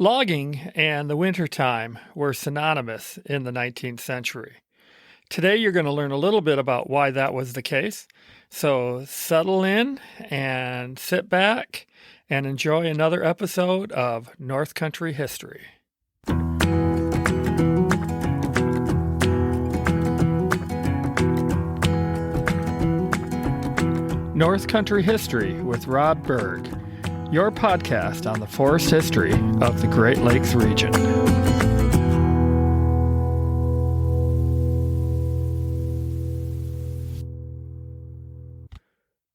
Logging and the wintertime were synonymous in the 19th century. Today, you're going to learn a little bit about why that was the case. So settle in and sit back and enjoy another episode of North Country History. North Country History with Rob Berg, your podcast on the forest history of the Great Lakes region.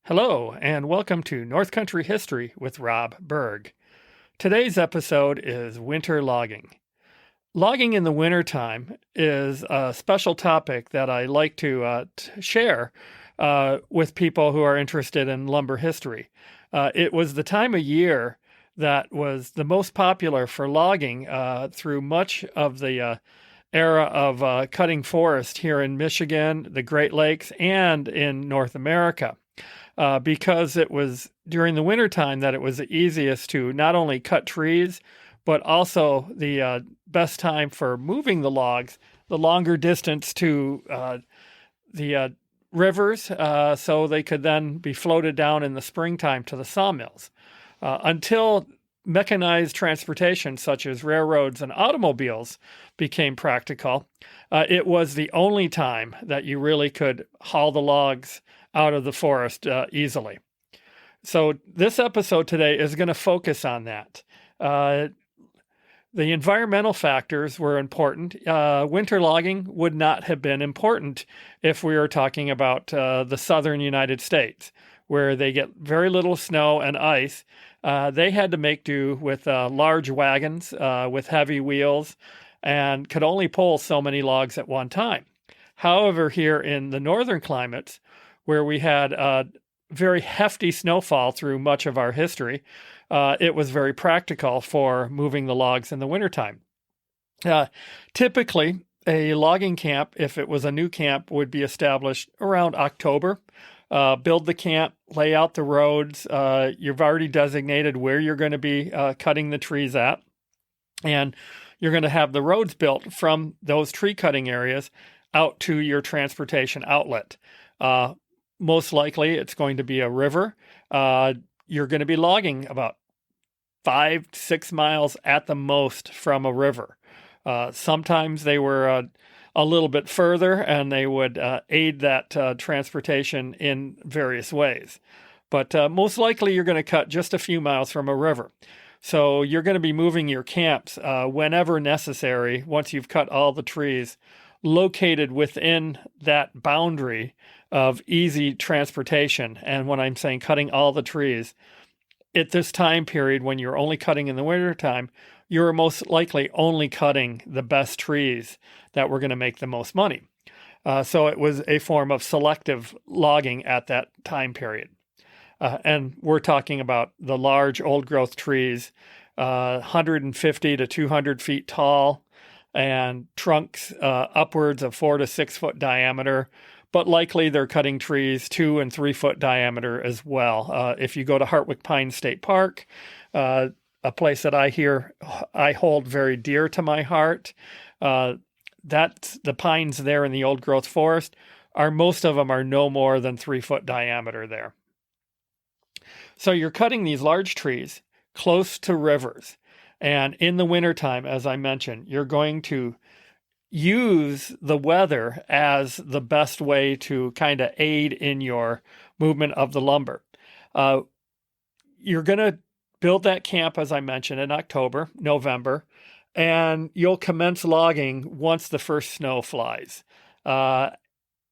Hello, and welcome to North Country History with Rob Berg. Today's episode is winter logging. Logging in the wintertime is a special topic that I like to share with people who are interested in lumber history. It was the time of year that was the most popular for logging through much of the era of cutting forest here in Michigan, the Great Lakes, and in North America. Because it was during the wintertime that it was the easiest to not only cut trees, but also the best time for moving the logs, the longer distance to the rivers, so they could then be floated down in the springtime to the sawmills. Until mechanized transportation, such as railroads and automobiles, became practical, it was the only time that you really could haul the logs out of the forest easily. So this episode today is going to focus on that. The environmental factors were important. Winter logging would not have been important if we were talking about the southern United States, where they get very little snow and ice. They had to make do with large wagons with heavy wheels and could only pull so many logs at one time. However, here in the northern climates, where we had very hefty snowfall through much of our history, it was very practical for moving the logs in the wintertime. Typically, a logging camp, if it was a new camp, would be established around October. Build the camp, lay out the roads. You've already designated where you're going to be cutting the trees at. And you're going to have the roads built from those tree cutting areas out to your transportation outlet. Most likely, it's going to be a river. You're going to be logging about 5 to 6 miles at the most from a river. Sometimes they were a little bit further, and they would aid that transportation in various ways. But most likely, you're going to cut just a few miles from a river. So you're going to be moving your camps whenever necessary, once you've cut all the trees, located within that boundary of easy transportation. And when I'm saying cutting all the trees, at this time period when you're only cutting in the wintertime, you're most likely only cutting the best trees that were going to make the most money. So it was a form of selective logging at that time period. And we're talking about the large old-growth trees, 150 to 200 feet tall, and trunks upwards of 4 to 6 foot diameter, but likely they're cutting trees 2 and 3 foot diameter as well. If you go to Hartwick Pines State Park, a place that I hold very dear to my heart, that's the pines there in the old growth forest most of them are no more than 3 foot diameter there. So you're cutting these large trees close to rivers. And in the wintertime, as I mentioned, you're going to use the weather as the best way to kind of aid in your movement of the lumber. You're going to build that camp, as I mentioned, in October, November, and you'll commence logging once the first snow flies.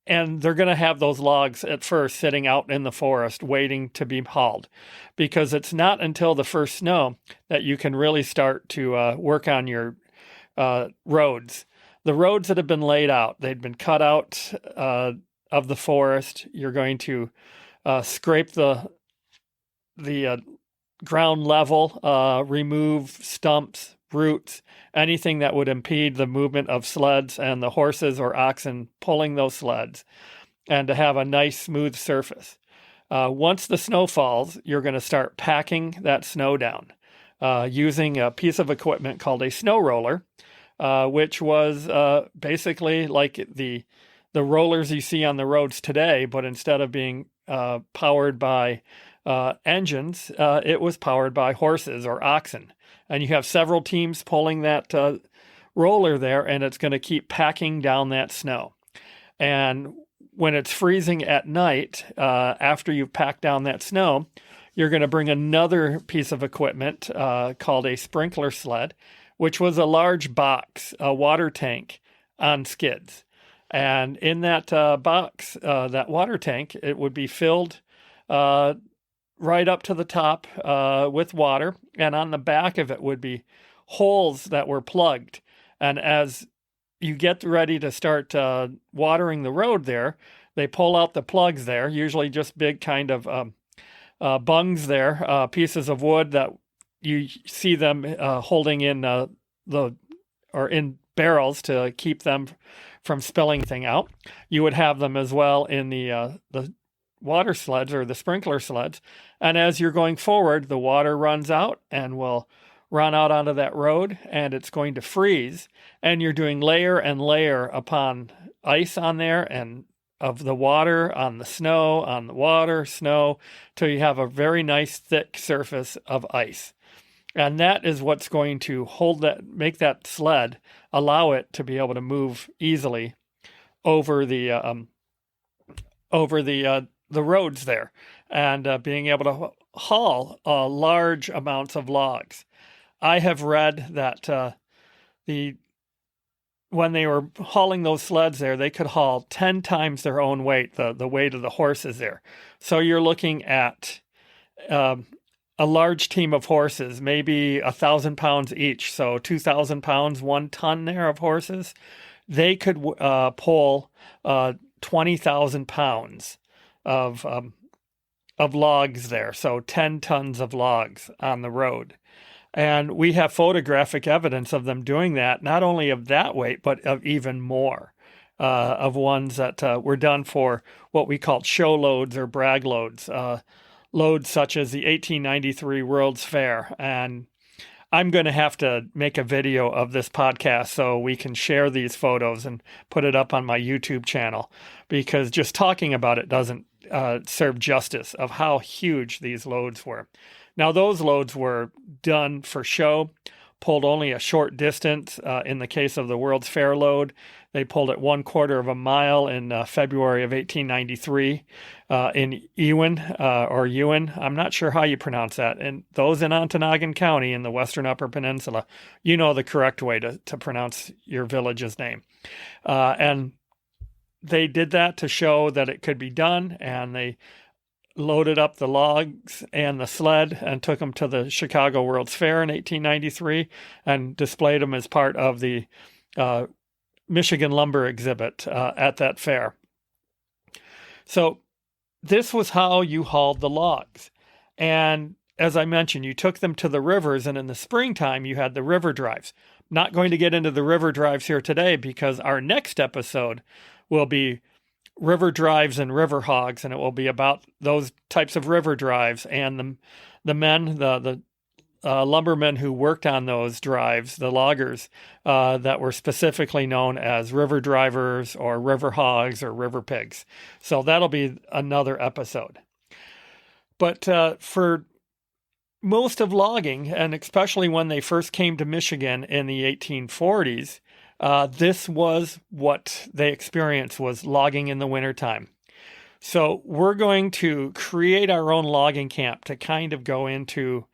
And they're going to have those logs at first sitting out in the forest waiting to be hauled, because it's not until the first snow that you can really start to work on your roads. The roads that have been laid out, they've been cut out of the forest. You're going to scrape the ground level, remove stumps, roots, anything that would impede the movement of sleds and the horses or oxen pulling those sleds, and to have a nice smooth surface. Once the snow falls, you're going to start packing that snow down. using a piece of equipment called a snow roller, which was basically like the rollers you see on the roads today, but instead of being powered by engines, it was powered by horses or oxen. And you have several teams pulling that roller there, and it's going to keep packing down that snow. And when it's freezing at night, after you've packed down that snow, you're going to bring another piece of equipment called a sprinkler sled, which was a large box, a water tank on skids. And in that box, that water tank, it would be filled right up to the top with water. And on the back of it would be holes that were plugged. And as you get ready to start watering the road there, they pull out the plugs there, usually just big kind of bungs there, pieces of wood that you see them holding in in barrels to keep them from spilling thing out. You would have them as well in the water sleds or the sprinkler sleds. And as you're going forward, the water runs out and will run out onto that road, and it's going to freeze. And you're doing layer and layer upon ice on there, and of the water on the snow, on the water, snow, till you have a very nice thick surface of ice. And that is what's going to make that sled, allow it to be able to move easily over the roads there, and being able to haul large amounts of logs. I have read that when they were hauling those sleds there, they could haul 10 times their own weight, the weight of the horses there. So you're looking at a large team of horses, maybe 1,000 pounds each. So 2,000 pounds, 1 ton there of horses. They could pull 20,000 pounds of logs there. So 10 tons of logs on the road. And we have photographic evidence of them doing that, not only of that weight, but of even more, of ones that were done for what we called show loads or brag loads, loads such as the 1893 World's Fair. And I'm going to have to make a video of this podcast so we can share these photos and put it up on my YouTube channel, because just talking about it doesn't serve justice of how huge these loads were. Now, those loads were done for show, pulled only a short distance. In the case of the World's Fair load, they pulled it 1/4 of a mile in February of 1893 in Ewan. I'm not sure how you pronounce that. And those in Ontonagon County in the Western Upper Peninsula, you know the correct way to pronounce your village's name. And they did that to show that it could be done, and they loaded up the logs and the sled and took them to the Chicago World's Fair in 1893 and displayed them as part of the Michigan lumber exhibit at that fair. So this was how you hauled the logs. And as I mentioned, you took them to the rivers, and in the springtime, you had the river drives. Not going to get into the river drives here today, because our next episode will be river drives and river hogs, and it will be about those types of river drives and the men, the lumbermen who worked on those drives, the loggers that were specifically known as river drivers or river hogs or river pigs. So that'll be another episode. But for most of logging, and especially when they first came to Michigan in the 1840s, this was what they experienced, was logging in the wintertime. So we're going to create our own logging camp to kind of go into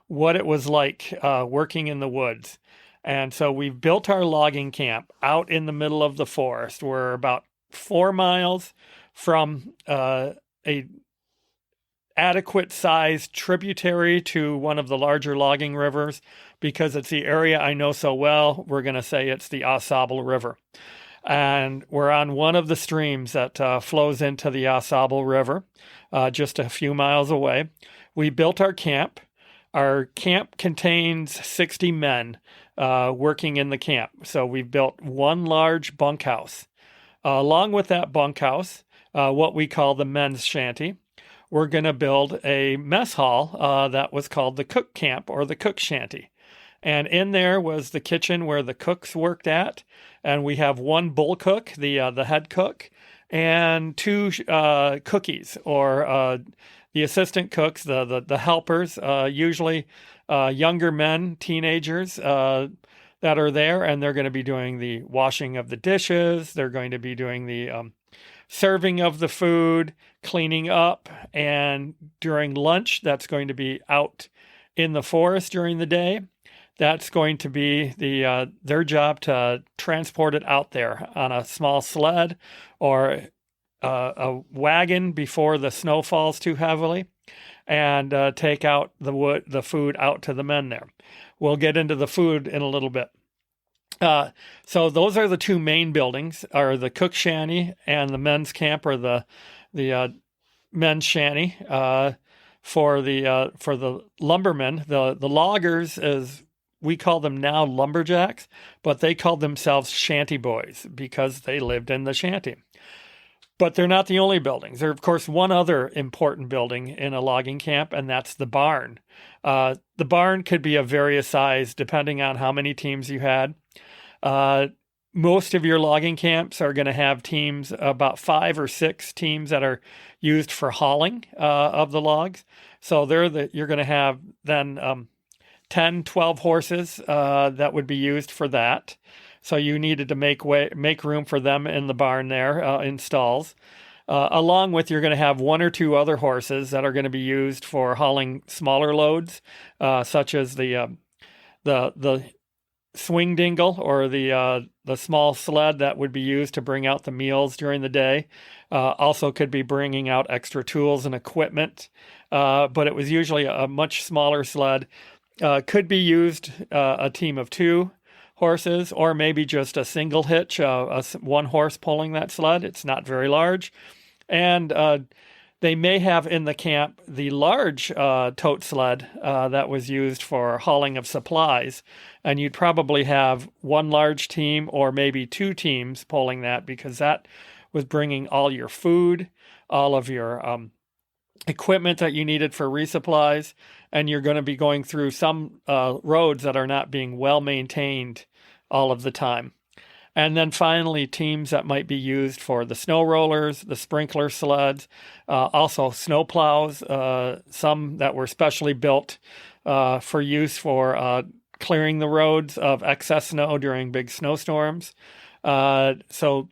what it was like working in the woods. And so we've built our logging camp out in the middle of the forest. We're about 4 miles from a adequate sized tributary to one of the larger logging rivers. Because it's the area I know so well, we're going to say it's the AuSable River. And we're on one of the streams that flows into the AuSable River, just a few miles away. We built our camp. Our camp contains 60 men working in the camp. So we've built one large bunkhouse. Along with that bunkhouse, what we call the men's shanty, we're going to build a mess hall that was called the cook camp or the cook shanty. And in there was the kitchen where the cooks worked at. And we have one bull cook, the head cook, and two cookies or the assistant cooks, the helpers, usually younger men, teenagers that are there, and they're going to be doing the washing of the dishes. They're going to be doing the serving of the food, cleaning up, and during lunch, that's going to be out in the forest during the day. That's going to be their job to transport it out there on a small sled or a wagon before the snow falls too heavily, and take out the food out to the men there. We'll get into the food in a little bit. So those are the two main buildings, are the cook shanty and the men's camp, or the men's shanty. For the lumbermen, the loggers, as we call them now, lumberjacks, but they called themselves shantyboys because they lived in the shanty. But they're not the only buildings. There's, of course, one other important building in a logging camp, and that's the barn. The barn could be of various size depending on how many teams you had. Most of your logging camps are going to have teams, about 5 or 6 teams that are used for hauling of the logs. So you're going to have then 10, 12 horses that would be used for that. So you needed to make room for them in the barn there, in stalls. Along with, you're going to have 1 or 2 other horses that are going to be used for hauling smaller loads, such as the swing dingle, or the small sled that would be used to bring out the meals during the day. Also could be bringing out extra tools and equipment, but it was usually a much smaller sled. Could be used a team of 2 horses, or maybe just a single hitch, 1 horse pulling that sled. It's not very large. And they may have in the camp the large tote sled that was used for hauling of supplies. And you'd probably have 1 large team or maybe 2 teams pulling that, because that was bringing all your food, all of your equipment that you needed for resupplies. And you're going to be going through some roads that are not being well maintained all of the time. And then finally, teams that might be used for the snow rollers, the sprinkler sleds, also snow plows, some that were specially built for use for clearing the roads of excess snow during big snowstorms. So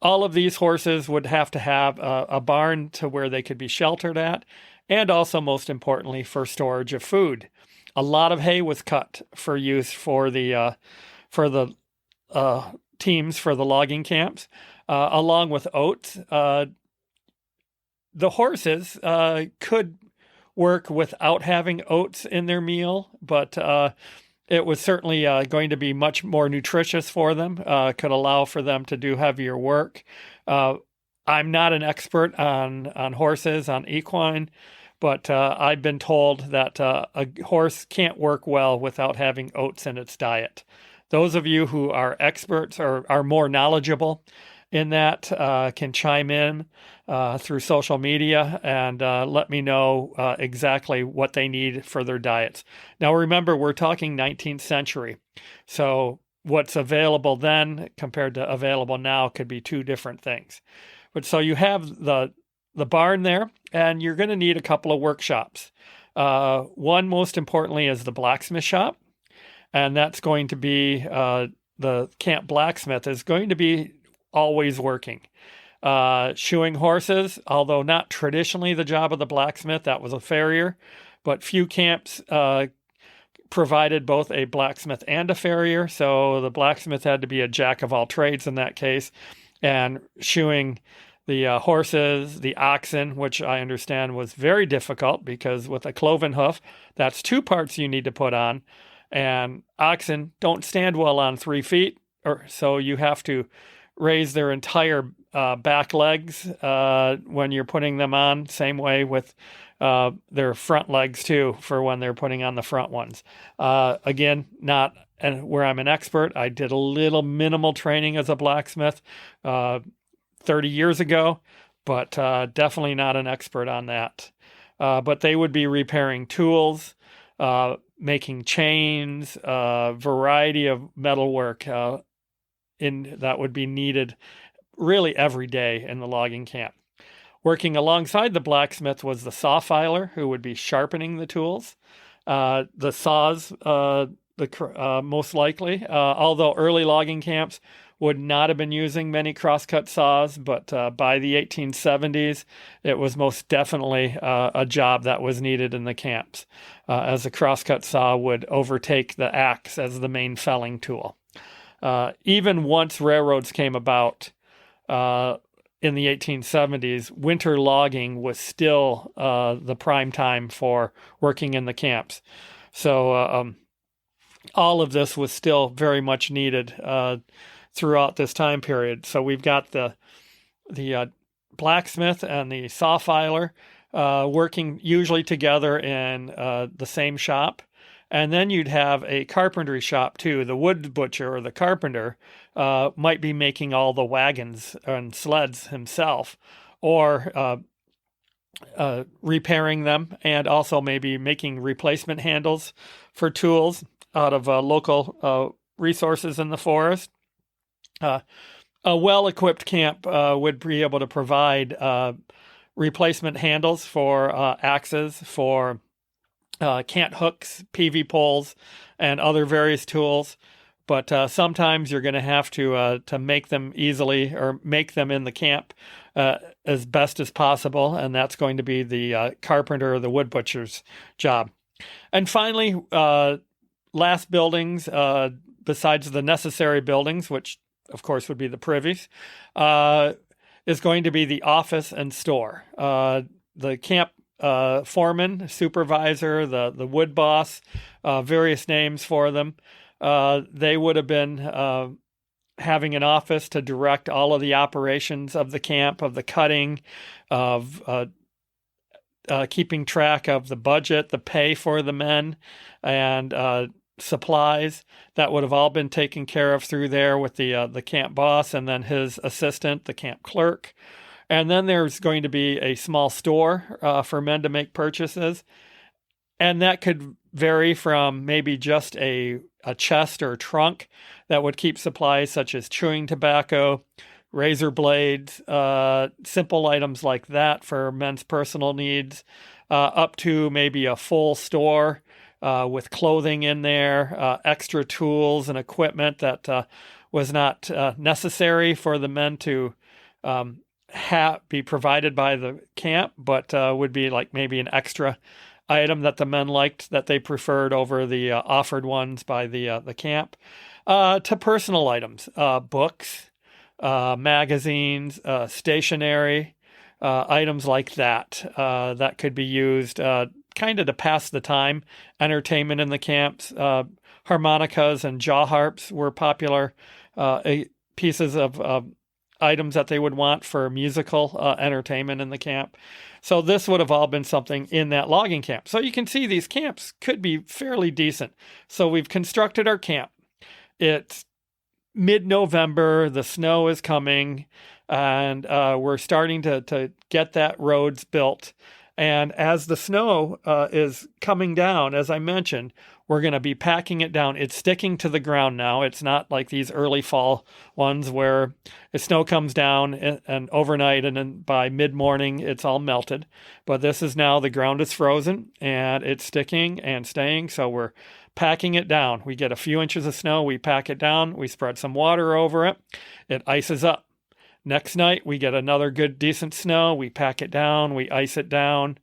all of these horses would have to have a barn to where they could be sheltered at, and also, most importantly, for storage of food. A lot of hay was cut for use for the teams for the logging camps, along with oats. The horses could work without having oats in their meal, but it was certainly going to be much more nutritious for them, could allow for them to do heavier work. I'm not an expert on horses, on equine, but I've been told that a horse can't work well without having oats in its diet. Those of you who are experts or are more knowledgeable in that can chime in through social media and let me know exactly what they need for their diets. Now, remember, we're talking 19th century. So what's available then compared to available now could be 2 different things. But so you have the barn there, and you're going to need a couple of workshops. One, most importantly, is the blacksmith shop. And that's going to be the camp blacksmith is going to be always working. Shoeing horses, although not traditionally the job of the blacksmith, that was a farrier, but few camps provided both a blacksmith and a farrier, so the blacksmith had to be a jack of all trades in that case, and shoeing the horses, the oxen, which I understand was very difficult because with a cloven hoof, that's 2 parts you need to put on, and oxen don't stand well on 3 feet, or so you have to raise their entire back legs when you're putting them on. Same way with their front legs too, for when they're putting on the front ones. Again, not where I'm an expert. I did a little minimal training as a blacksmith 30 years ago, but definitely not an expert on that. But they would be repairing tools, making chains, variety of metalwork that would be needed really every day in the logging camp. Working alongside the blacksmith was the saw filer, who would be sharpening the tools. The saws, most likely, although early logging camps would not have been using many crosscut saws, but by the 1870s, it was most definitely a job that was needed in the camps, as the crosscut saw would overtake the axe as the main felling tool. Even once railroads came about in the 1870s, winter logging was still the prime time for working in the camps. So all of this was still very much needed throughout this time period. So we've got the blacksmith and the saw filer working usually together in the same shop. And then you'd have a carpentry shop too. The wood butcher or the carpenter might be making all the wagons and sleds himself, or repairing them, and also maybe making replacement handles for tools out of local resources in the forest. A well-equipped camp would be able to provide replacement handles for axes, for cant hooks, PV poles, and other various tools. But sometimes you're going to have to make them easily, or make them in the camp as best as possible, and that's going to be the carpenter or the wood butcher's job. And finally, last buildings, besides the necessary buildings, which of course would be the privies, is going to be the office and store. The camp foreman, supervisor, the wood boss, various names for them. They would have been having an office to direct all of the operations of the camp, of the cutting, of keeping track of the budget, the pay for the men, and supplies. That would have all been taken care of through there with the camp boss and then his assistant, the camp clerk. And then there's going to be a small store for men to make purchases. And that could vary from maybe just a chest or trunk that would keep supplies such as chewing tobacco, razor blades, simple items like that for men's personal needs, up to maybe a full store with clothing in there, extra tools and equipment that was not necessary for the men to be provided by the camp, but would be like maybe an extra item that the men liked, that they preferred over the offered ones by the camp, to personal items, books, magazines, stationery, items like that, that could be used kind of to pass the time, entertainment in the camps. Harmonicas and jaw harps were popular pieces of items that they would want for musical entertainment in the camp. So this would have all been something in that logging camp. So you can see these camps could be fairly decent. So we've constructed our camp. It's mid-November, the snow is coming, and we're starting to get that roads built. And as the snow is coming down, as I mentioned, we're going to be packing it down. It's sticking to the ground now. It's not like these early fall ones where the snow comes down and overnight, and then by mid-morning it's all melted. But this is now, the ground is frozen and it's sticking and staying. So we're packing it down. We get a few inches of snow, we pack it down, we spread some water over it, it ices up. Next night, we get another good, decent snow. We pack it down, we ice it down,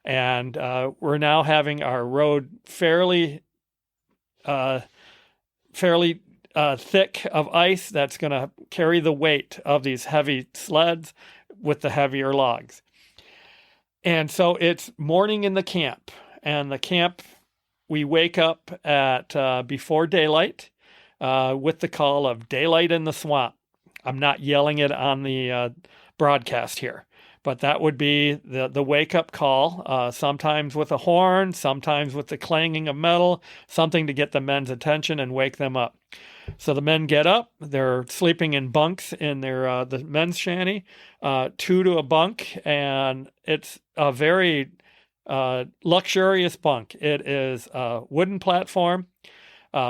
and we're now having our road fairly thick of ice that's going to carry the weight of these heavy sleds with the heavier logs. And so it's morning in the camp, and the camp, we wake up at before daylight with the call of daylight in the swamp. I'm not yelling it on the broadcast here, But that would be the wake up call, sometimes with a horn, sometimes with the clanging of metal, something to get the men's attention and wake them up. So the men get up. They're sleeping in bunks in their the men's shanty, two to a bunk, and it's a very luxurious bunk. It is a wooden platform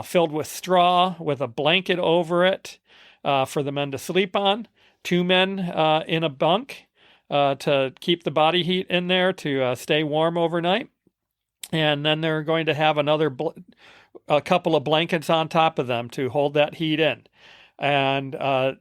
filled with straw with a blanket over it for the men to sleep on. Two men in a bunk to keep the body heat in there to stay warm overnight. And then they're going to have a couple of blankets on top of them to hold that heat in. And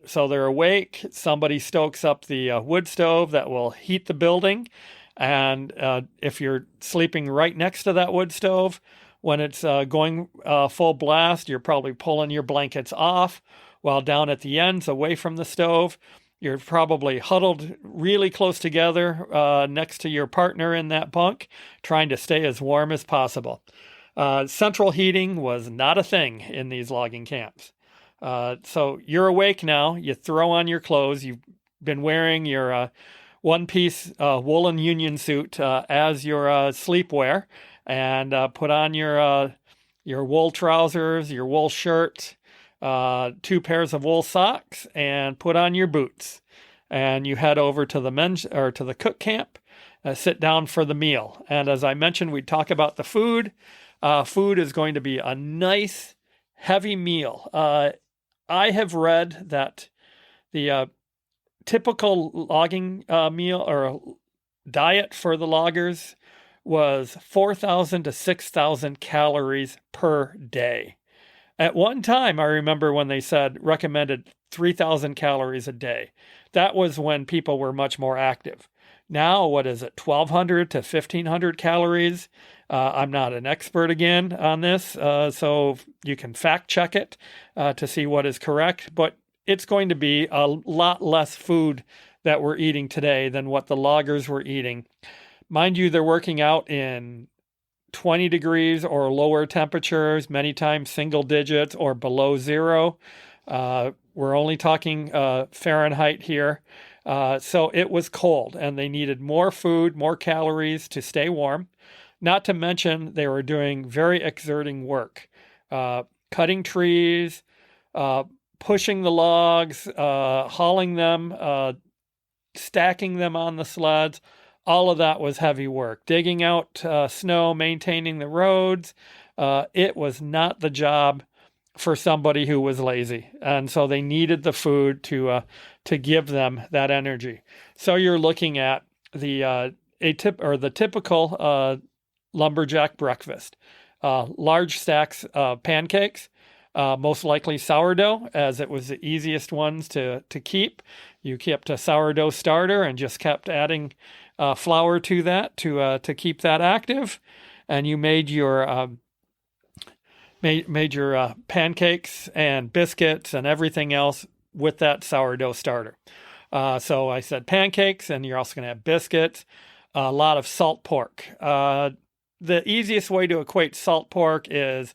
so they're awake. Somebody stokes up the wood stove that will heat the building. And if you're sleeping right next to that wood stove, when it's going full blast, you're probably pulling your blankets off, while down at the ends, away from the stove, you're probably huddled really close together next to your partner in that bunk, trying to stay as warm as possible. Central heating was not a thing in these logging camps. So you're awake now. You throw on your clothes. You've been wearing your one-piece woolen union suit as your sleepwear, and put on your wool trousers, your wool shirt, 2 pairs of wool socks, and put on your boots. And you head over to the cook camp, sit down for the meal. And as I mentioned, we talk about the food. Food is going to be a nice, heavy meal. I have read that the typical logging meal or diet for the loggers was 4,000 to 6,000 calories per day. At one time, I remember when they recommended 3,000 calories a day. That was when people were much more active. Now, what is it, 1,200 to 1,500 calories? I'm not an expert again on this, so you can fact check it to see what is correct, but it's going to be a lot less food that we're eating today than what the loggers were eating. Mind you, they're working out in 20 degrees or lower temperatures, many times single digits or below zero. We're only talking Fahrenheit here. So it was cold, and they needed more food, more calories to stay warm. Not to mention, they were doing very exerting work, cutting trees, pushing the logs, hauling them, stacking them on the sleds. All of that was heavy work. Digging out snow, maintaining the roads. It was not the job for somebody who was lazy. And so they needed the food to give them that energy. So you're looking at the typical lumberjack breakfast. Large stacks of pancakes, most likely sourdough, as it was the easiest ones to keep. You kept a sourdough starter and just kept adding flour to that to keep that active, and you made your pancakes and biscuits and everything else with that sourdough starter. So I said pancakes, and you're also going to have biscuits, a lot of salt pork. The easiest way to equate salt pork is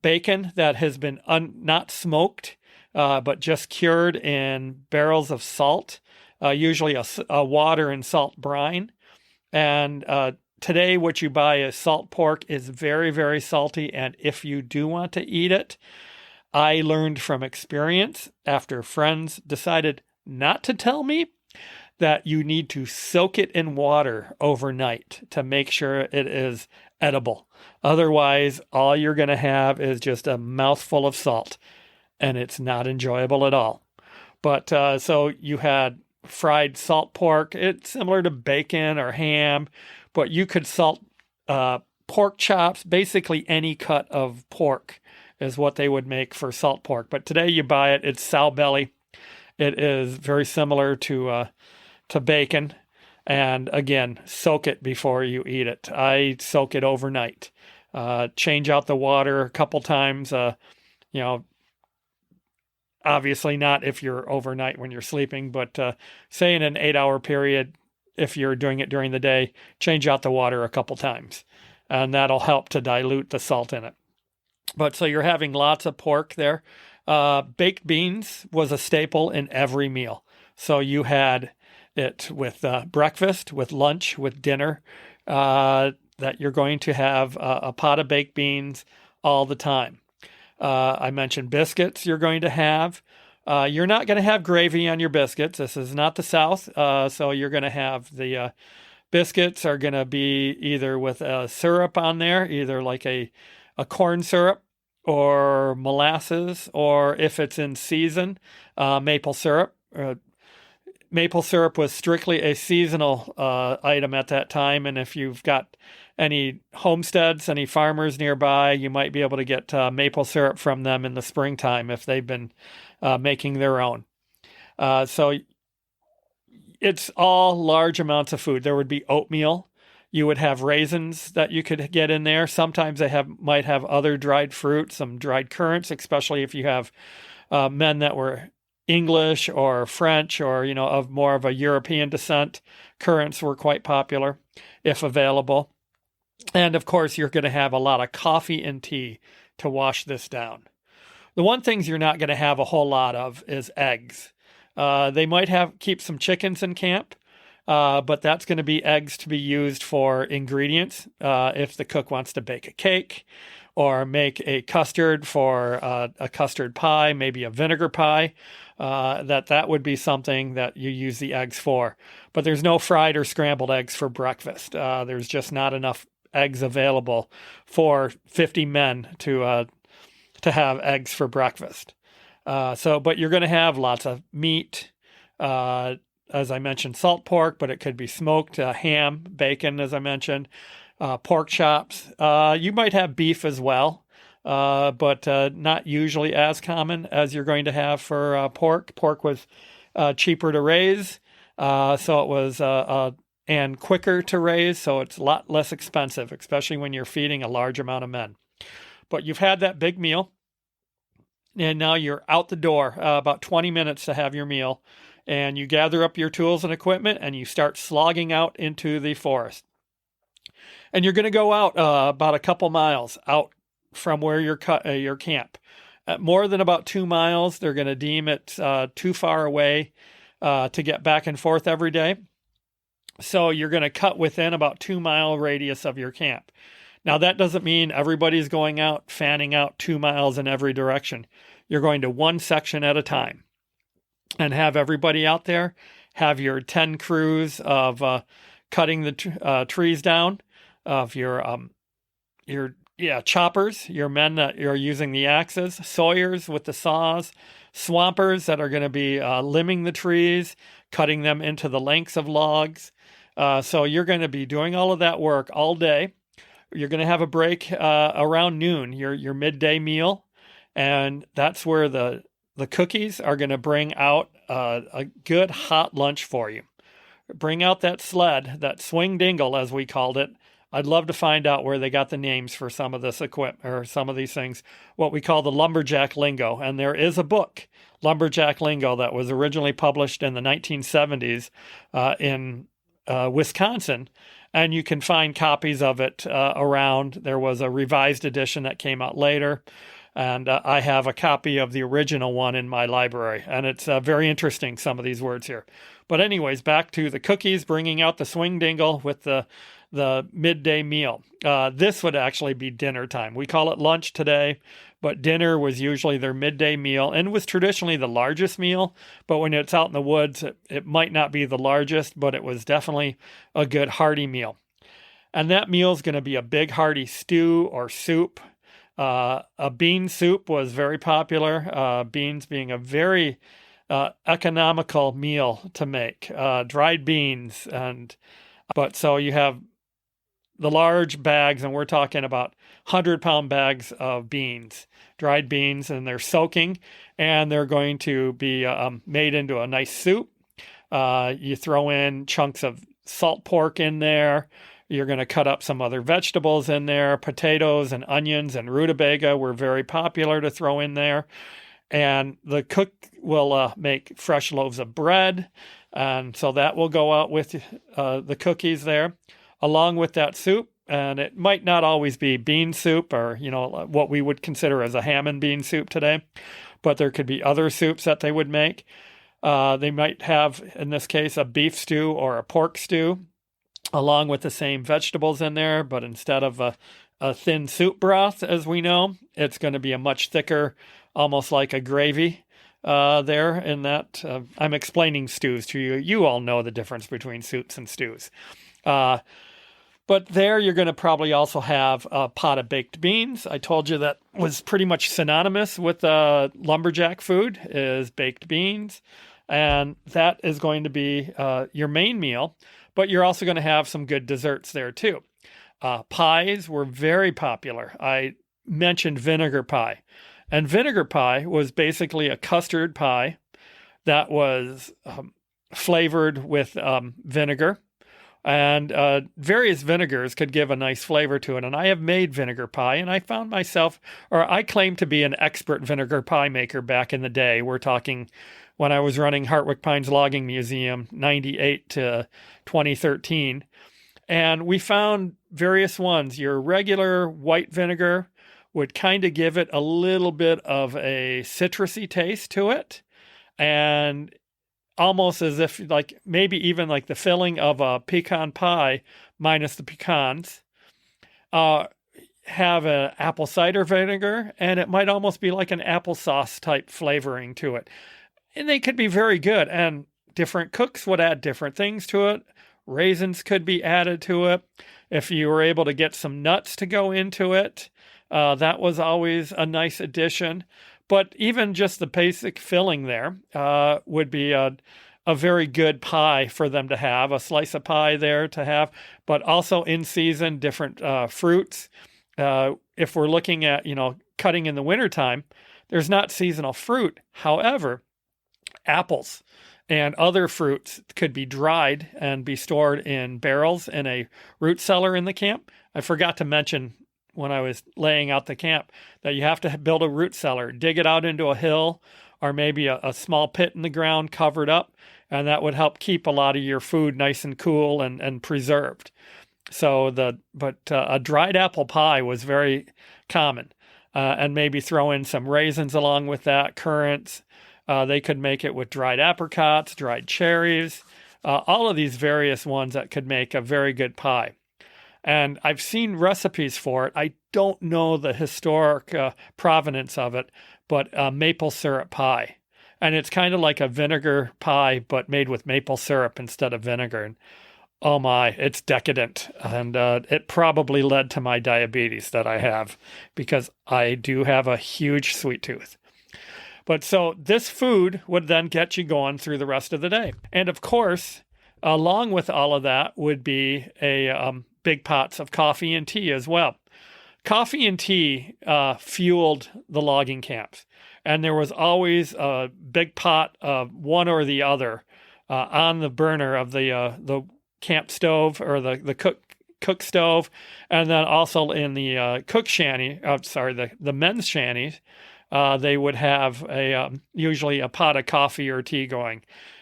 bacon that has been not smoked, but just cured in barrels of salt, usually a water and salt brine. And today what you buy as salt pork is very, very salty. And if you do want to eat it, I learned from experience after friends decided not to tell me that you need to soak it in water overnight to make sure it is edible. Otherwise, all you're going to have is just a mouthful of salt, and it's not enjoyable at all. But so you had fried salt pork. It's similar to bacon or ham, but you could salt pork chops. Basically, any cut of pork is what they would make for salt pork. But today you buy it. It's sow belly. It is very similar to bacon. And again, soak it before you eat it. I soak it overnight. Change out the water a couple times. Obviously not if you're overnight when you're sleeping, but say in an 8-hour period, if you're doing it during the day, change out the water a couple times. And that'll help to dilute the salt in it. But so you're having lots of pork there. Baked beans was a staple in every meal. So you had it with breakfast, with lunch, with dinner, that you're going to have a pot of baked beans all the time. I mentioned biscuits you're going to have. You're not going to have gravy on your biscuits. This is not the South, so you're going to have the biscuits are going to be either with a syrup on there, either like a corn syrup or molasses, or if it's in season, maple syrup. Maple syrup was strictly a seasonal item at that time, and if you've got any homesteads, any farmers nearby, you might be able to get maple syrup from them in the springtime if they've been making their own. So it's all large amounts of food. There would be oatmeal. You would have raisins that you could get in there. Sometimes they might have other dried fruit, some dried currants, especially if you have men that were English or French or, of more of a European descent. Currants were quite popular if available. And of course, you're going to have a lot of coffee and tea to wash this down. The one things you're not going to have a whole lot of is eggs. They might keep some chickens in camp, but that's going to be eggs to be used for ingredients. If the cook wants to bake a cake or make a custard for a custard pie, maybe a vinegar pie, that would be something that you use the eggs for. But there's no fried or scrambled eggs for breakfast. There's just not enough eggs available for 50 men to have eggs for breakfast. But you're going to have lots of meat, as I mentioned, salt pork, but it could be smoked, ham, bacon, as I mentioned, pork chops. You might have beef as well, but not usually as common as you're going to have for pork. Pork was cheaper to raise, so it was and quicker to raise, so it's a lot less expensive, especially when you're feeding a large amount of men. But you've had that big meal, and now you're out the door, about 20 minutes to have your meal, and you gather up your tools and equipment, and you start slogging out into the forest. And you're going to go out about a couple miles out from where your camp. At more than about 2 miles, they're going to deem it too far away to get back and forth every day. So you're going to cut within about 2 mile radius of your camp. Now, that doesn't mean everybody's going out, fanning out 2 miles in every direction. You're going to one section at a time and have everybody out there, have your 10 crews of cutting the trees down, of your choppers, your men that are using the axes, sawyers with the saws, swampers that are going to be limbing the trees, cutting them into the lengths of logs. So you're going to be doing all of that work all day. You're going to have a break around noon, your midday meal, and that's where the cookies are going to bring out a good hot lunch for you. Bring out that sled, that swing dingle as we called it. I'd love to find out where they got the names for some of this equipment or some of these things, what we call the lumberjack lingo. And there is a book, Lumberjack Lingo, that was originally published in the 1970s in Wisconsin. And you can find copies of it around. There was a revised edition that came out later. And I have a copy of the original one in my library. And it's very interesting, some of these words here. But anyways, back to the cookies, bringing out the swing dingle with the midday meal. This would actually be dinner time. We call it lunch today, but dinner was usually their midday meal and was traditionally the largest meal. But when it's out in the woods, it might not be the largest, but it was definitely a good hearty meal. And that meal is going to be a big hearty stew or soup. A bean soup was very popular, beans being a very economical meal to make, dried beans. But so you have the large bags, and we're talking about 100-pound bags of beans, dried beans, and they're soaking, and they're going to be made into a nice soup. You throw in chunks of salt pork in there. You're going to cut up some other vegetables in there. Potatoes and onions and rutabaga were very popular to throw in there. And the cook will make fresh loaves of bread. And so that will go out with the cookies there, along with that soup. And it might not always be bean soup or, what we would consider as a ham and bean soup today, but there could be other soups that they would make. They might have, in this case, a beef stew or a pork stew, along with the same vegetables in there, but instead of a thin soup broth, as we know, it's going to be a much thicker, almost like a gravy there in that. I'm explaining stews to you. You all know the difference between soups and stews. But there you're going to probably also have a pot of baked beans. I told you that was pretty much synonymous with lumberjack food is baked beans. And that is going to be your main meal. But you're also going to have some good desserts there too. Pies were very popular. I mentioned vinegar pie. And vinegar pie was basically a custard pie that was flavored with vinegar. And various vinegars could give a nice flavor to it. And I have made vinegar pie, and I found myself, or I claim to be an expert vinegar pie maker back in the day. We're talking when I was running Hartwick Pines Logging Museum, 98 to 2013. And we found various ones. Your regular white vinegar would kind of give it a little bit of a citrusy taste to it. And almost as if like maybe even like the filling of a pecan pie minus the pecans, have an apple cider vinegar, and it might almost be like an applesauce type flavoring to it. And they could be very good, and different cooks would add different things to it. Raisins could be added to it. If you were able to get some nuts to go into it, that was always a nice addition. But even just the basic filling there would be a very good pie for them to have, a slice of pie there to have, but also in season, different fruits. If we're looking at, cutting in the wintertime, there's not seasonal fruit. However, apples and other fruits could be dried and be stored in barrels in a root cellar in the camp. I forgot to mention when I was laying out the camp that you have to build a root cellar, dig it out into a hill or maybe a small pit in the ground covered up, and that would help keep a lot of your food nice and cool and preserved. So a dried apple pie was very common, and maybe throw in some raisins along with that, currants. They could make it with dried apricots, dried cherries, all of these various ones that could make a very good pie. And I've seen recipes for it. I don't know the historic provenance of it, but maple syrup pie. And it's kind of like a vinegar pie, but made with maple syrup instead of vinegar. And oh my, it's decadent. And it probably led to my diabetes that I have, because I do have a huge sweet tooth. But so this food would then get you going through the rest of the day. And of course, along with all of that would be a big pots of coffee and tea as well. Coffee and tea fueled the logging camps. And there was always a big pot of one or the other on the burner of the camp stove or the cook stove. And then also in the cook shanty, the men's shanties, they would have usually a pot of coffee or tea going.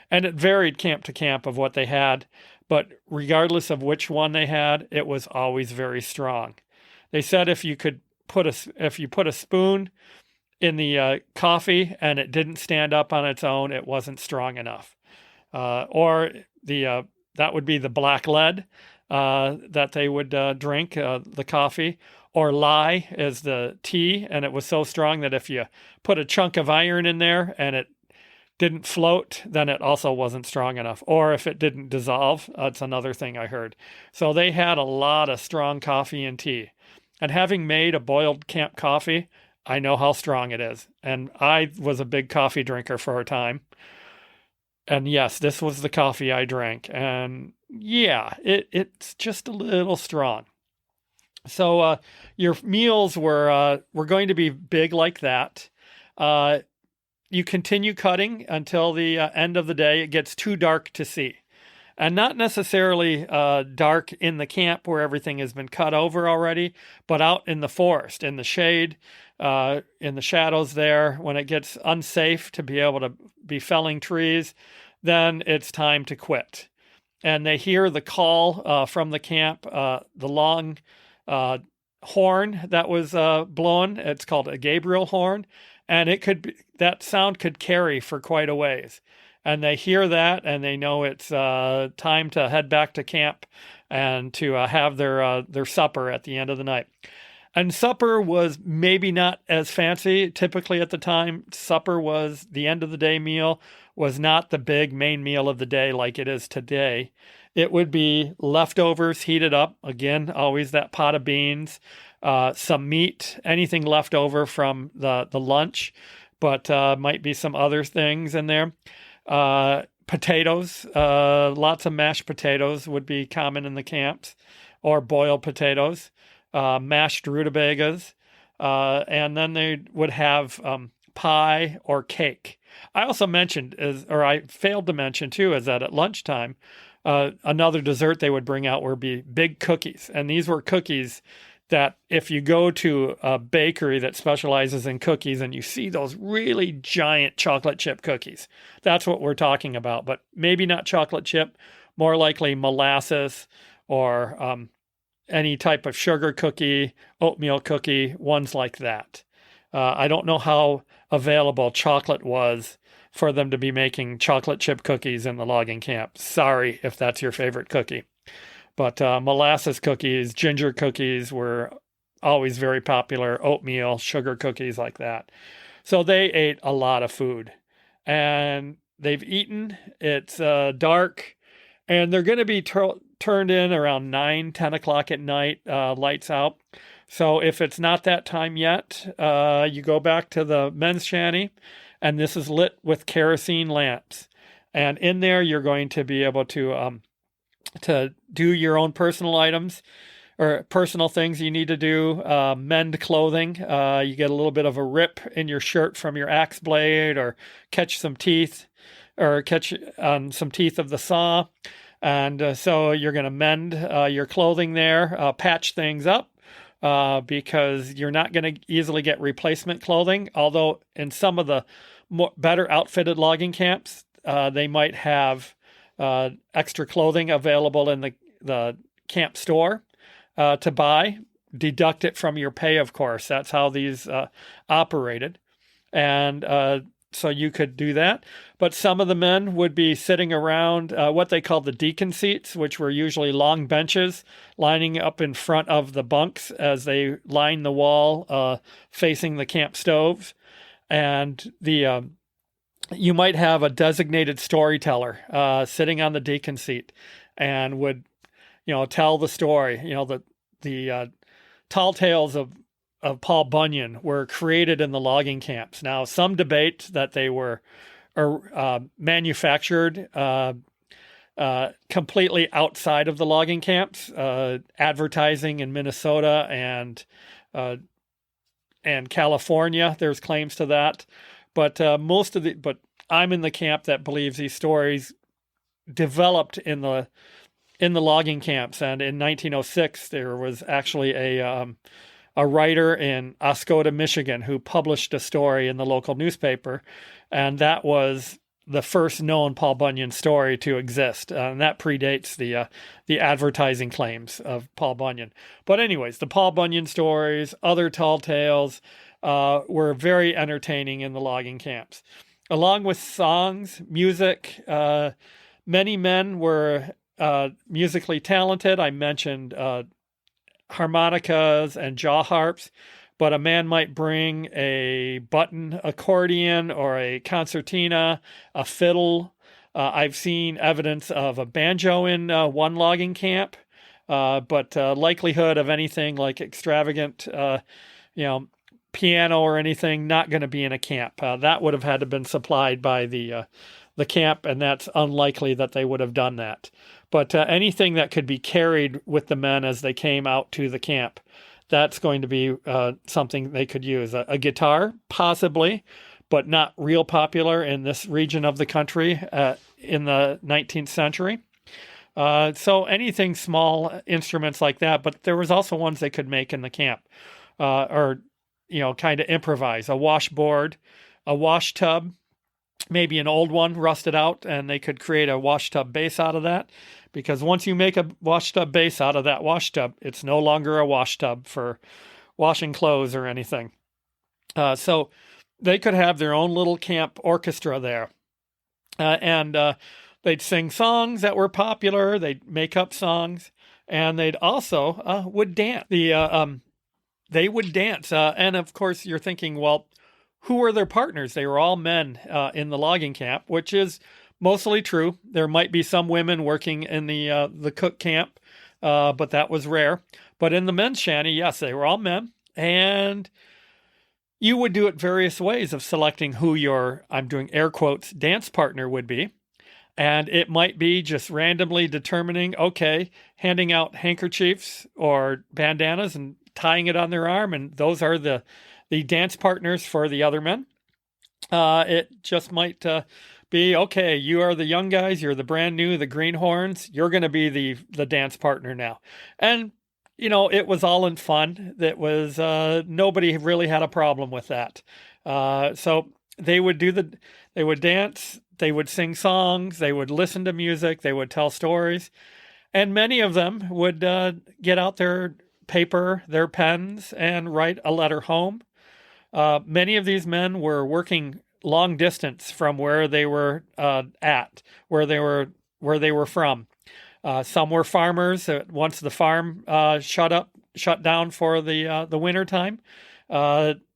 And it varied camp to camp of what they had. But regardless of which one they had, it was always very strong. They said if you put a spoon in the coffee and it didn't stand up on its own, it wasn't strong enough. Or that would be the black lead that they would drink, the coffee. Or lye is the tea, and it was so strong that if you put a chunk of iron in there and it didn't float, then it also wasn't strong enough. Or if it didn't dissolve, that's another thing I heard. So they had a lot of strong coffee and tea. And having made a boiled camp coffee, I know how strong it is. And I was a big coffee drinker for a time. And yes, this was the coffee I drank. And yeah, it's just a little strong. So your meals were going to be big like that. You continue cutting until the end of the day. It gets too dark to see. And not necessarily dark in the camp where everything has been cut over already, but out in the forest, in the shade, in the shadows there. When it gets unsafe to be able to be felling trees, then it's time to quit. And they hear the call from the camp, the long horn that was blown. It's called a Gabriel horn. And that sound could carry for quite a ways. and they hear that and they know it's time to head back to camp and to have their supper at the end of the night. And supper was maybe not as fancy. Typically at the time, supper was the end of the day meal, was not the big main meal of the day like it is today. It would be leftovers heated up. Again, always that pot of beans, some meat, anything left over from the lunch, but might be some other things in there. Potatoes, lots of mashed potatoes would be common in the camps, or boiled potatoes, mashed rutabagas, and then they would have pie or cake. I also mentioned, I failed to mention too, is that at lunchtime, another dessert they would bring out would be big cookies. And these were cookies that if you go to a bakery that specializes in cookies and you see those really giant chocolate chip cookies, that's what we're talking about. But maybe not chocolate chip, more likely molasses or any type of sugar cookie, oatmeal cookie, ones like that. I don't know how available chocolate was for them to be making chocolate chip cookies in the logging camp. Sorry if that's your favorite cookie. But molasses cookies, ginger cookies were always very popular, oatmeal, sugar cookies like that. So they ate a lot of food. And they've eaten, it's dark, and they're going to be turned in around 9, 10 o'clock at night, lights out. So if it's not that time yet, you go back to the men's shanty, and this is lit with kerosene lamps. And in there, you're going to be able to do your own personal items or personal things you need to do, mend clothing. You get a little bit of a rip in your shirt from your axe blade, or catch some teeth, or catch some teeth of the saw. And so you're going to mend your clothing there, patch things up, because you're not going to easily get replacement clothing. Although in some of the better outfitted logging camps, they might have extra clothing available in the camp store to buy. Deduct it from your pay, of course. That's how these operated. And so you could do that. But some of the men would be sitting around what they called the deacon seats, which were usually long benches lining up in front of the bunks as they lined the wall facing the camp stoves. And you might have a designated storyteller sitting on the deacon seat and would, tell the story. The tall tales of Paul Bunyan were created in the logging camps. Now, some debate that they were manufactured completely outside of the logging camps, advertising in Minnesota and California. There's claims to that. But but I'm in the camp that believes these stories developed in the logging camps. And in 1906, there was actually a writer in Oscoda, Michigan, who published a story in the local newspaper, and that was the first known Paul Bunyan story to exist, and that predates the advertising claims of Paul Bunyan. But anyways, the Paul Bunyan stories, other tall tales, were very entertaining in the logging camps. Along with songs, music, many men were musically talented. I mentioned harmonicas and jaw harps, but a man might bring a button accordion or a concertina, a fiddle. I've seen evidence of a banjo in one logging camp, but likelihood of anything like extravagant, piano or anything, not going to be in a camp. That would have had to been supplied by the camp, and that's unlikely that they would have done that. But anything that could be carried with the men as they came out to the camp, that's going to be something they could use. A guitar, possibly, but not real popular in this region of the country in the 19th century. So anything small instruments like that, but there was also ones they could make in the camp, or kind of improvise. A washboard, a wash tub, maybe an old one rusted out, and they could create a wash tub base out of that. Because once you make a wash tub base out of that wash tub, it's no longer a wash tub for washing clothes or anything. So they could have their own little camp orchestra there. and they'd sing songs that were popular. They'd make up songs, and they'd also would dance. They would dance, and of course, you're thinking, well, who were their partners? They were all men in the logging camp, which is mostly true. There might be some women working in the cook camp, but that was rare. But in the men's shanty, yes, they were all men, and you would do it various ways of selecting who your, I'm doing air quotes, dance partner would be. And it might be just randomly determining, okay, handing out handkerchiefs or bandanas and tying it on their arm, and those are the dance partners for the other men. It just might be, okay, you are the young guys, you're the brand new, the greenhorns, you're going to be the dance partner now. And it was all in fun. That was nobody really had a problem with that. So they would they would dance, they would sing songs, they would listen to music, they would tell stories, and many of them would get out their paper, their pens, and write a letter home. Many of these men were working long distance from where they were where they were from. Some were farmers. Once the farm shut down for the winter time,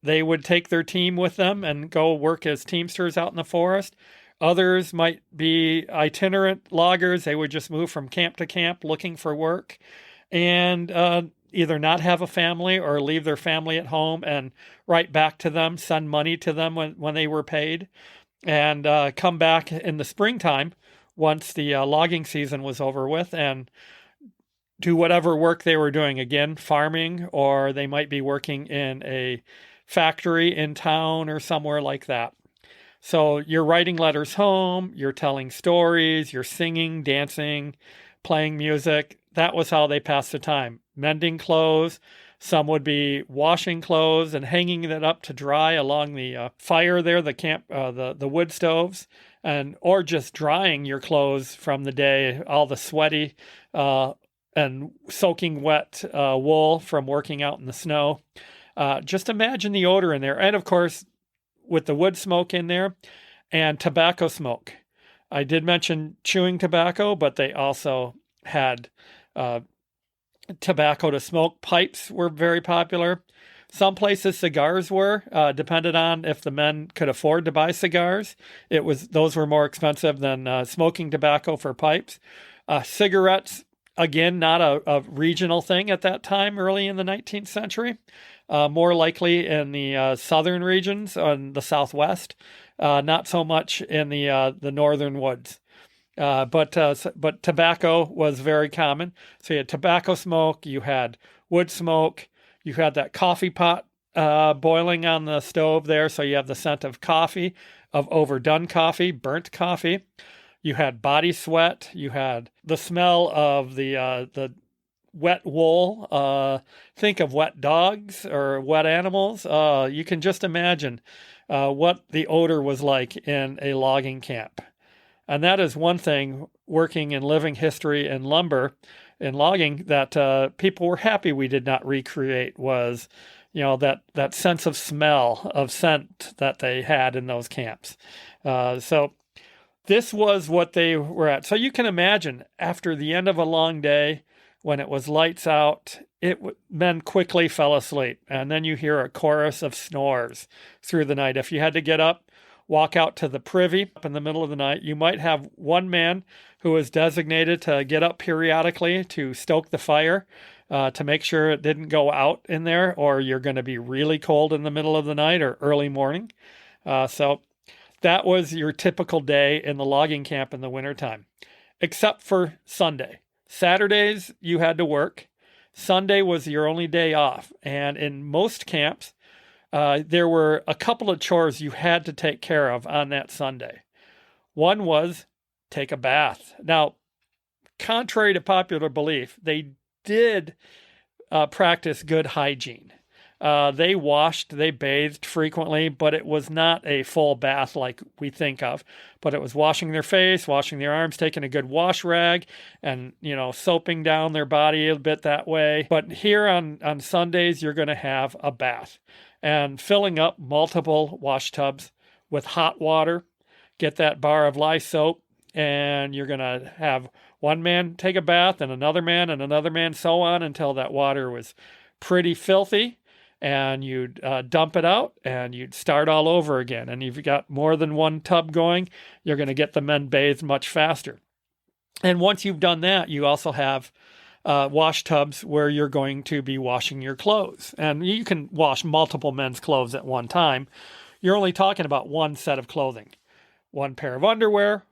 they would take their team with them and go work as teamsters out in the forest. Others might be itinerant loggers. They would just move from camp to camp looking for work, and either not have a family or leave their family at home and write back to them, send money to them when they were paid, and come back in the springtime once the logging season was over with and do whatever work they were doing. Again, farming, or they might be working in a factory in town or somewhere like that. So you're writing letters home, you're telling stories, you're singing, dancing, playing music. That was how they passed the time. Mending clothes. Some would be washing clothes and hanging it up to dry along the fire there, the camp, the wood stoves, or just drying your clothes from the day, all the sweaty and soaking wet wool from working out in the snow. Just imagine the odor in there. And of course, with the wood smoke in there and tobacco smoke. I did mention chewing tobacco, but they also had tobacco to smoke. Pipes were very popular. Some places cigars were, depended on if the men could afford to buy cigars. Those were more expensive than smoking tobacco for pipes. Cigarettes, again, not a regional thing at that time, early in the 19th century. More likely in the southern regions, on the southwest, not so much in the northern woods. But tobacco was very common. So you had tobacco smoke, you had wood smoke, you had that coffee pot boiling on the stove there, so you have the scent of coffee, of overdone coffee, burnt coffee. You had body sweat. You had the smell of the wet wool. Think of wet dogs or wet animals. You can just imagine what the odor was like in a logging camp. And that is one thing, working in living history and lumber and logging, that people were happy we did not recreate, was, that sense of smell, of scent that they had in those camps. So this was what they were at. So you can imagine, after the end of a long day, when it was lights out, men quickly fell asleep. And then you hear a chorus of snores through the night. If you had to get up, walk out to the privy up in the middle of the night, you might have one man who was designated to get up periodically to stoke the fire, to make sure it didn't go out in there, or you're going to be really cold in the middle of the night or early morning. So that was your typical day in the logging camp in the wintertime, except for Sunday. Saturdays, you had to work. Sunday was your only day off. And in most camps, there were a couple of chores you had to take care of on that Sunday. One was take a bath. Now, contrary to popular belief, they did practice good hygiene. They washed, they bathed frequently, but it was not a full bath like we think of. But it was washing their face, washing their arms, taking a good wash rag, and, soaping down their body a bit that way. But here on Sundays, you're going to have a bath, and filling up multiple wash tubs with hot water, get that bar of lye soap, and you're going to have one man take a bath and another man, so on until that water was pretty filthy. And you'd dump it out and you'd start all over again. And if you've got more than one tub going, you're going to get the men bathed much faster. And once you've done that, you also have wash tubs where you're going to be washing your clothes. And you can wash multiple men's clothes at one time. You're only talking about one set of clothing, one pair of underwear,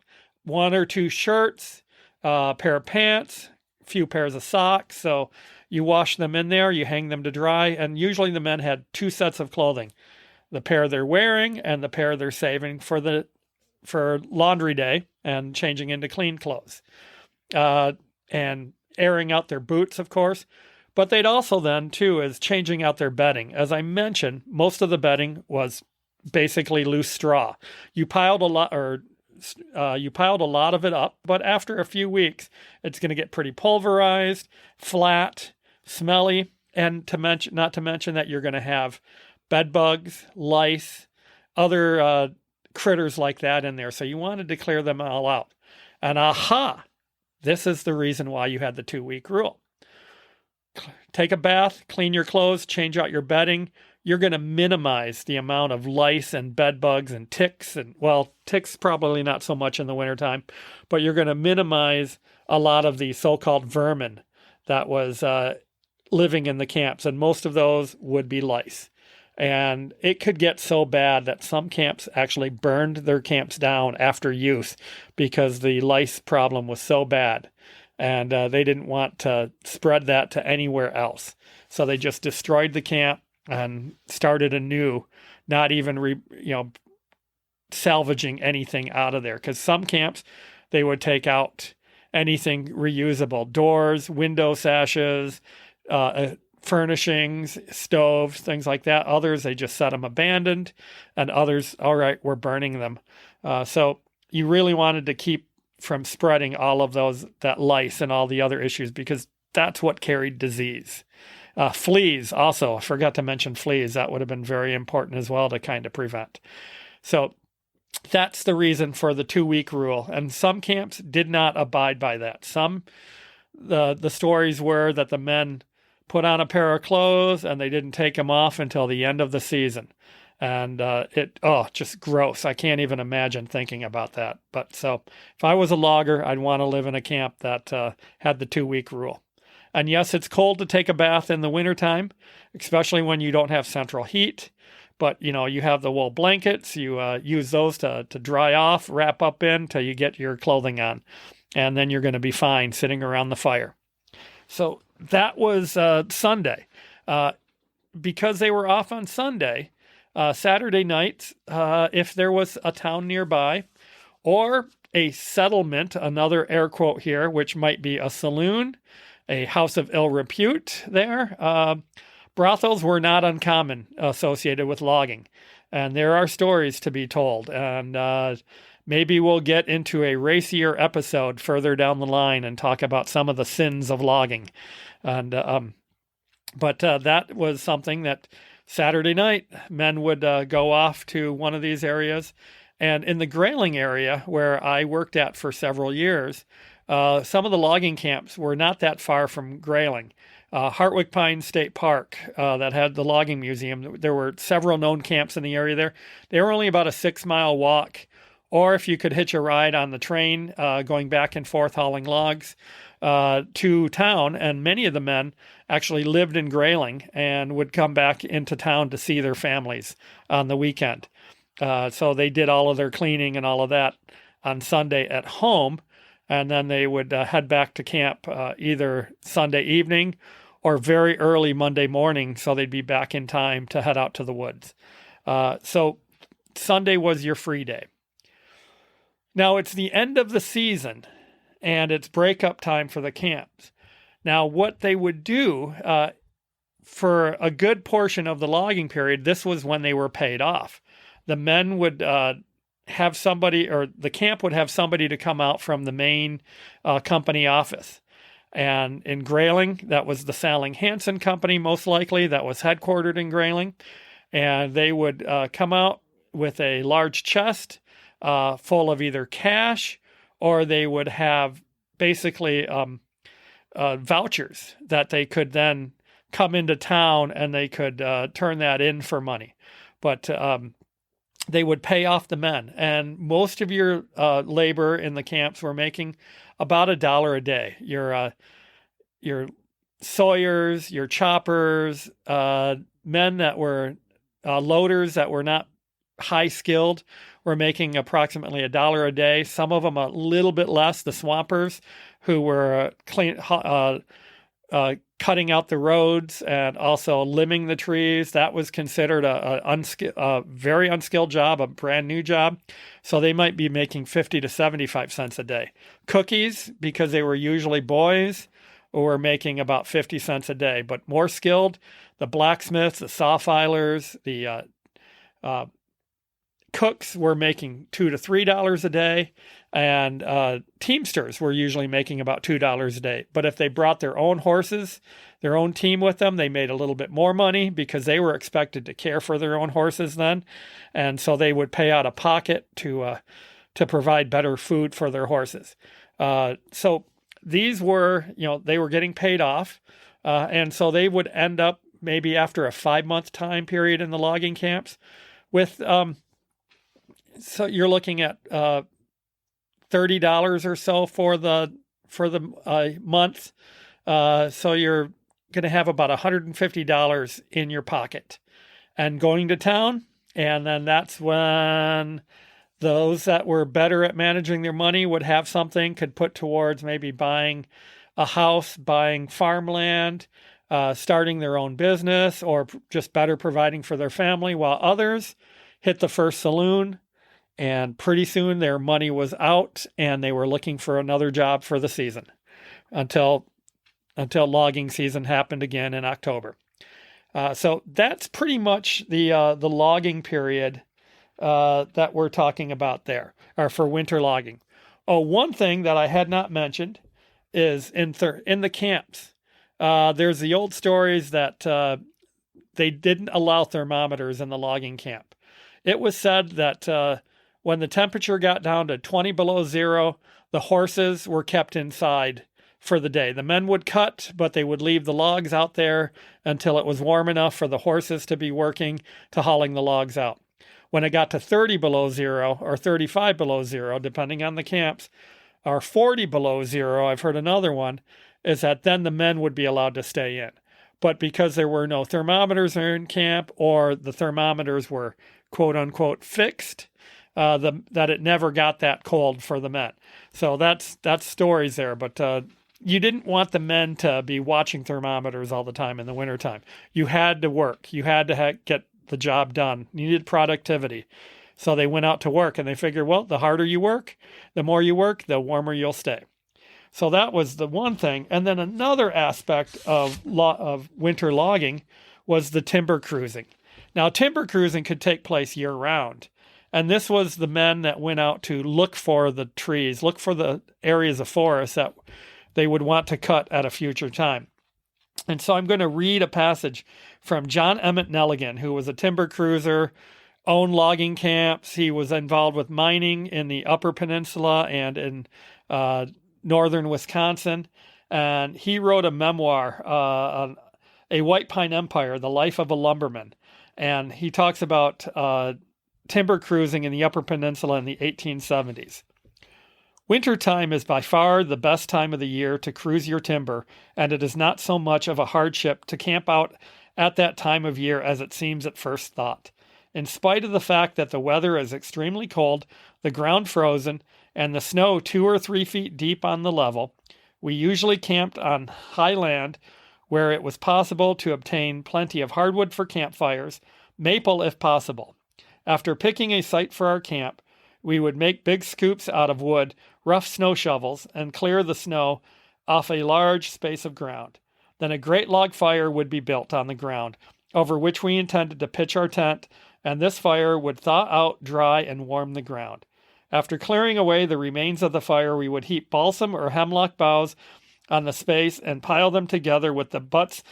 one or two shirts, a pair of pants, a few pairs of socks. So you wash them in there, you hang them to dry, and usually the men had two sets of clothing, the pair they're wearing and the pair they're saving for laundry day and changing into clean clothes. And airing out their boots, of course. But they'd also then, too, is changing out their bedding. As I mentioned, most of the bedding was basically loose straw. You piled a lot of it up, but after a few weeks, it's going to get pretty pulverized, flat, smelly, and not to mention that you're going to have bed bugs, lice, other critters like that in there. So you wanted to clear them all out. And this is the reason why you had the 2-week rule. Take a bath, clean your clothes, change out your bedding. You're going to minimize the amount of lice and bed bugs and ticks. And, well, ticks probably not so much in the wintertime, but you're going to minimize a lot of the so-called vermin that was living in the camps. And most of those would be lice. And it could get so bad that some camps actually burned their camps down after use because the lice problem was so bad. And they didn't want to spread that to anywhere else. So they just destroyed the camp and started anew, not even salvaging anything out of there. Because some camps, they would take out anything reusable, doors, window sashes, furnishings, stoves, things like that. Others, they just set them abandoned, and others, all right, we're burning them. So you really wanted to keep from spreading all of that lice and all the other issues, because that's what carried disease. Fleas also, I forgot to mention fleas. That would have been very important as well to kind of prevent. So that's the reason for the 2-week rule. And some camps did not abide by that. The stories were that the men put on a pair of clothes and they didn't take them off until the end of the season. And just gross. I can't even imagine thinking about that. But so if I was a logger, I'd want to live in a camp that had the 2-week rule. And yes, it's cold to take a bath in the wintertime, especially when you don't have central heat. But, you have the wool blankets. You use those to dry off, wrap up in till you get your clothing on. And then you're going to be fine sitting around the fire. So that was Sunday. Because they were off on Sunday, Saturday nights, if there was a town nearby or a settlement, another air quote here, which might be a saloon, a house of ill repute there, brothels were not uncommon associated with logging. And there are stories to be told. And maybe we'll get into a racier episode further down the line and talk about some of the sins of logging. And but that was something that Saturday night, men would go off to one of these areas. And in the Grayling area, where I worked at for several years, some of the logging camps were not that far from Grayling. Hartwick Pines State Park that had the logging museum, there were several known camps in the area there. They were only about a 6-mile walk, or if you could hitch a ride on the train going back and forth hauling logs to town. And many of the men actually lived in Grayling and would come back into town to see their families on the weekend. So they did all of their cleaning and all of that on Sunday at home, and then they would head back to camp either Sunday evening or very early Monday morning, so they'd be back in time to head out to the woods. So Sunday was your free day. Now it's the end of the season, and it's breakup time for the camps. Now what they would do for a good portion of the logging period, this was when they were paid off. The men would have somebody, or the camp would have somebody to come out from the main company office. And in Grayling, that was the Salling Hansen Company, most likely, that was headquartered in Grayling. And they would come out with a large chest full of either cash, or they would have basically vouchers that they could then come into town and they could turn that in for money. But they would pay off the men. And most of your labor in the camps were making about $1 a day. Your sawyers, your choppers, men that were loaders that were not high skilled were making approximately $1 a day. Some of them a little bit less. The swampers, who were cutting out the roads and also limbing the trees, that was considered a very unskilled job, a brand new job. So they might be making 50 to 75 cents a day. Cookies, because they were usually boys, were making about 50 cents a day. But more skilled, the blacksmiths, the saw filers, the cooks were making $2 to $3 a day, and teamsters were usually making about $2 a day. But if they brought their own horses, their own team with them, they made a little bit more money because they were expected to care for their own horses then, and so they would pay out of pocket to provide better food for their horses. So these were, they were getting paid off, and so they would end up maybe after a 5-month time period in the logging camps with so you're looking at $30 or so for the month. So you're going to have about $150 in your pocket and going to town. And then that's when those that were better at managing their money would have something, could put towards maybe buying a house, buying farmland, starting their own business, or just better providing for their family, while others hit the first saloon. And pretty soon their money was out and they were looking for another job for the season until logging season happened again in October. So that's pretty much the logging period that we're talking about there, or for winter logging. Oh, one thing that I had not mentioned is in the camps, there's the old stories that they didn't allow thermometers in the logging camp. It was said that when the temperature got down to 20 below zero, the horses were kept inside for the day. The men would cut, but they would leave the logs out there until it was warm enough for the horses to be working to hauling the logs out. When it got to 30 below zero or 35 below zero, depending on the camps, or 40 below zero, I've heard another one, is that then the men would be allowed to stay in. But because there were no thermometers in camp, or the thermometers were quote unquote fixed, that it never got that cold for the men. So that's stories there. But you didn't want the men to be watching thermometers all the time in the wintertime. You had to work. You had to get the job done. You needed productivity. So they went out to work, and they figured, well, the harder you work, the more you work, the warmer you'll stay. So that was the one thing. And then another aspect of winter logging was the timber cruising. Now, timber cruising could take place year-round. And this was the men that went out to look for the trees, look for the areas of forest that they would want to cut at a future time. And so I'm going to read a passage from John Emmett Nelligan, who was a timber cruiser, owned logging camps. He was involved with mining in the Upper Peninsula and in northern Wisconsin. And he wrote a memoir, A White Pine Empire, The Life of a Lumberman. And he talks about timber cruising in the Upper Peninsula in the 1870s. Wintertime is by far the best time of the year to cruise your timber, and it is not so much of a hardship to camp out at that time of year as it seems at first thought. In spite of the fact that the weather is extremely cold, the ground frozen, and the snow 2 or 3 feet deep on the level, we usually camped on high land where it was possible to obtain plenty of hardwood for campfires, maple if possible. After picking a site for our camp, we would make big scoops out of wood, rough snow shovels, and clear the snow off a large space of ground. Then a great log fire would be built on the ground, over which we intended to pitch our tent, and this fire would thaw out, dry, and warm the ground. After clearing away the remains of the fire, we would heap balsam or hemlock boughs on the space and pile them together with the butts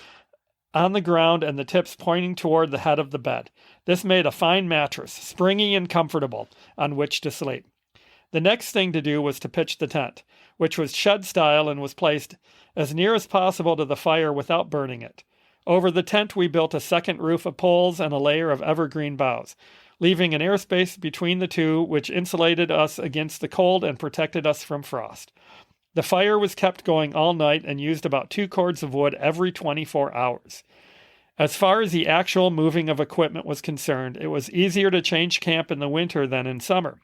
on the ground and the tips pointing toward the head of the bed. This made a fine mattress, springy and comfortable, on which to sleep. The next thing to do was to pitch the tent, which was shed style and was placed as near as possible to the fire without burning it. Over the tent we built a second roof of poles and a layer of evergreen boughs, leaving an airspace between the two which insulated us against the cold and protected us from frost. The fire was kept going all night and used about 2 cords of wood every 24 hours. As far as the actual moving of equipment was concerned, it was easier to change camp in the winter than in summer.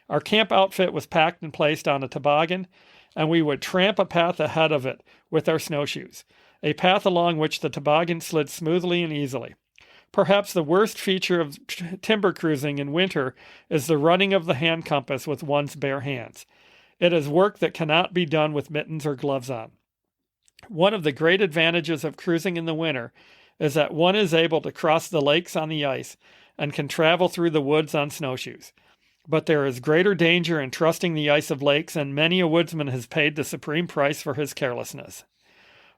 Our camp outfit was packed and placed on a toboggan, and we would tramp a path ahead of it with our snowshoes, a path along which the toboggan slid smoothly and easily. Perhaps the worst feature of timber cruising in winter is the running of the hand compass with one's bare hands. It is work that cannot be done with mittens or gloves on. One of the great advantages of cruising in the winter is that one is able to cross the lakes on the ice and can travel through the woods on snowshoes. But there is greater danger in trusting the ice of lakes, and many a woodsman has paid the supreme price for his carelessness.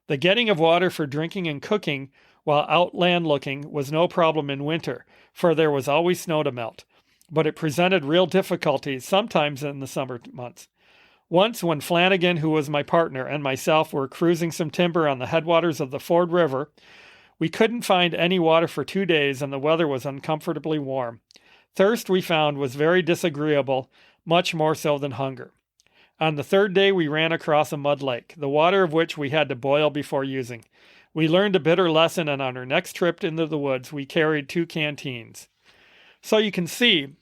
The getting of water for drinking and cooking while out land looking was no problem in winter, for there was always snow to melt, but it presented real difficulties sometimes in the summer months. Once, when Flanagan, who was my partner, and myself were cruising some timber on the headwaters of the Ford River, we couldn't find any water for 2 days, and the weather was uncomfortably warm. Thirst, we found, was very disagreeable, much more so than hunger. On the 3rd day we ran across a mud lake, the water of which we had to boil before using. We learned a bitter lesson, and on our next trip into the woods we carried 2 canteens. So you can see,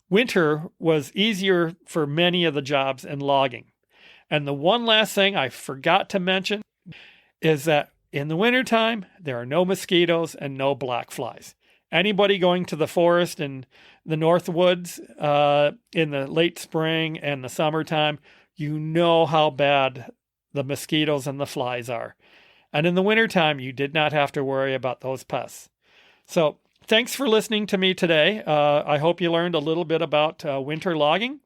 winter was easier for many of the jobs in logging. And the one last thing I forgot to mention is that in the wintertime, there are no mosquitoes and no black flies. Anybody going to the forest in the north woods in the late spring and the summertime, you know how bad the mosquitoes and the flies are. And in the wintertime, you did not have to worry about those pests. So thanks for listening to me today. I hope you learned a little bit about winter logging,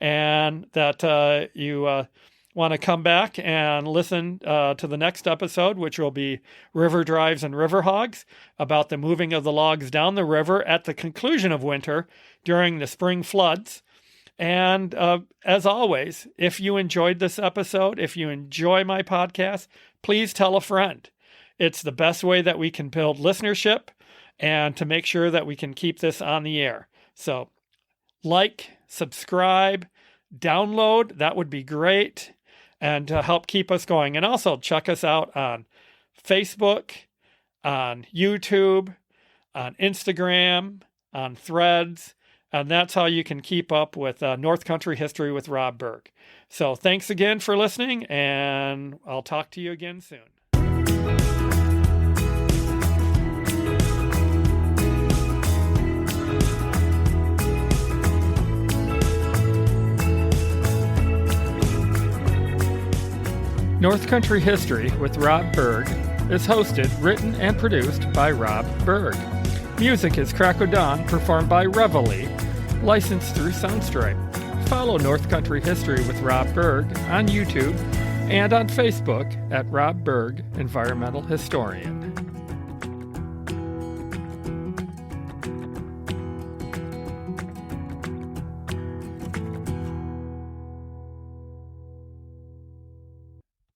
and that you want to come back and listen to the next episode, which will be River Drives and River Hogs, about the moving of the logs down the river at the conclusion of winter during the spring floods. And as always, if you enjoyed this episode, if you enjoy my podcast, please tell a friend. It's the best way that we can build listenership and to make sure that we can keep this on the air. So like, subscribe, download, that would be great, and to help keep us going. And also check us out on Facebook, on YouTube, on Instagram, on Threads, and that's how you can keep up with North Country History with Rob Berg. So thanks again for listening, and I'll talk to you again soon. North Country History with Rob Berg is hosted, written, and produced by Rob Berg. Music is Crack o' Dawn, performed by Reveille, licensed through Soundstripe. Follow North Country History with Rob Berg on YouTube and on Facebook at Rob Berg, Environmental Historian.